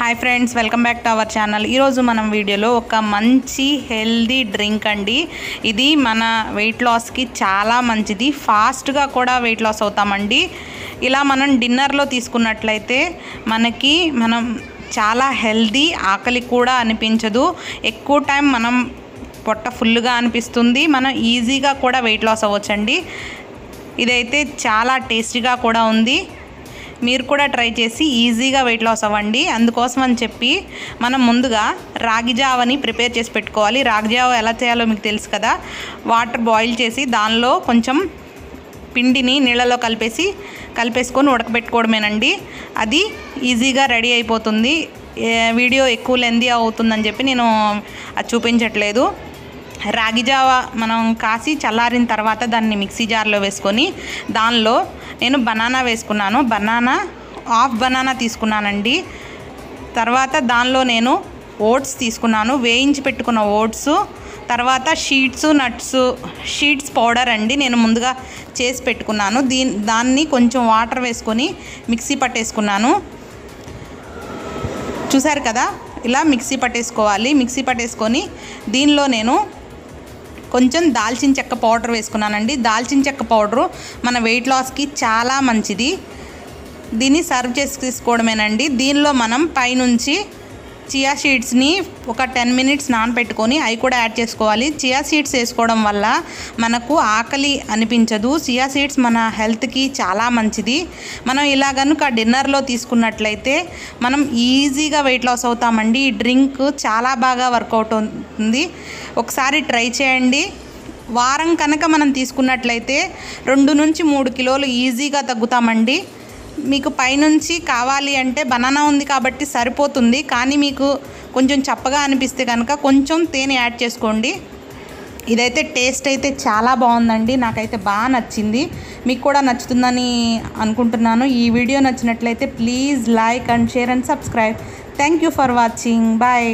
Hi friends, welcome back to our channel. ఈరోజు మనం వీడియోలో ఒక మంచి హెల్దీ డ్రింక్ అండి. ఇది మన వెయిట్ లాస్కి చాలా మంచిది. ఫాస్ట్గా కూడా వెయిట్ లాస్ అవుతామండి. ఇలా మనం డిన్నర్లో తీసుకున్నట్లయితే మనం చాలా హెల్దీ, ఆకలి కూడా అనిపించదు. ఎక్కువ టైం మనం పొట్ట ఫుల్గా అనిపిస్తుంది. మనం ఈజీగా కూడా వెయిట్ లాస్ అవ్వచ్చండి. ఇదైతే చాలా టేస్టీగా కూడా ఉంది. మీరు కూడా ట్రై చేసి ఈజీగా వెయిట్ లాస్ అవ్వండి. అందుకోసం అని చెప్పి మనం ముందుగా రాగి జావని ప్రిపేర్ చేసి పెట్టుకోవాలి. రాగి జావ ఎలా చేయాలో మీకు తెలుసు కదా. వాటర్ బాయిల్ చేసి దానిలో కొంచెం పిండిని నీళ్ళలో కలిపేసుకొని ఉడకబెట్టుకోవడమేనండి. అది ఈజీగా రెడీ అయిపోతుంది. వీడియో ఎక్కువ లెందీ అవుతుందని చెప్పి నేను అది చూపించట్లేదు. రాగి జావ మనం కాసి చల్లారిన తర్వాత దాన్ని మిక్సీ జార్లో వేసుకొని దానిలో నేను బనానా వేసుకున్నాను. హాఫ్ బనానా తీసుకున్నానండి. తర్వాత దానిలో నేను ఓట్స్ తీసుకున్నాను, వేయించి పెట్టుకున్న ఓట్స్. తర్వాత షీట్స్ పౌడర్ అండి, నేను ముందుగా చేసి పెట్టుకున్నాను. దాన్ని కొంచెం వాటర్ వేసుకొని మిక్సీ పట్టేసుకున్నాను. చూసారు కదా, ఇలా మిక్సీ పట్టేసుకోవాలి. మిక్సీ పట్టేసుకొని దీనిలో నేను కొంచెం దాల్చిన చెక్క పౌడర్ వేసుకున్నానండి. దాల్చిన చెక్క పౌడరు మన వెయిట్ లాస్కి చాలా మంచిది. దీన్ని సర్వ్ చేసి తీసుకోవడమేనండి. దీనిలో మనం పైనుంచి చియా సీడ్స్ని ఒక 10 మినిట్స్ నానబెట్టుకొని అవి కూడా యాడ్ చేసుకోవాలి. చియా సీడ్స్ వేసుకోవడం వల్ల మనకు ఆకలి అనిపించదు. చియా సీడ్స్ మన హెల్త్కి చాలా మంచిది. మనం ఇలా కనుక డిన్నర్లో తీసుకున్నట్లయితే మనం ఈజీగా వెయిట్ లాస్ అవుతామండి. ఈ డ్రింక్ చాలా బాగా వర్కౌట్ అవుతుంది. ఒకసారి ట్రై చేయండి. వారం కనుక మనం తీసుకున్నట్లయితే 2 నుంచి 3 కిలోలు ఈజీగా తగ్గుతామండి. మీకు పైనుంచి కావాలి అంటే బనానా ఉంది కాబట్టి సరిపోతుంది. కానీ మీకు కొంచెం చప్పగా అనిపిస్తే కనుక కొంచెం తేనె యాడ్ చేసుకోండి. ఇదైతే టేస్ట్ అయితే చాలా బాగుందండి. నాకైతే బాగా నచ్చింది. మీకు కూడా నచ్చుతుందని అనుకుంటున్నాను. ఈ వీడియో నచ్చినట్లయితే please like and share and subscribe. Thank you for watching. Bye.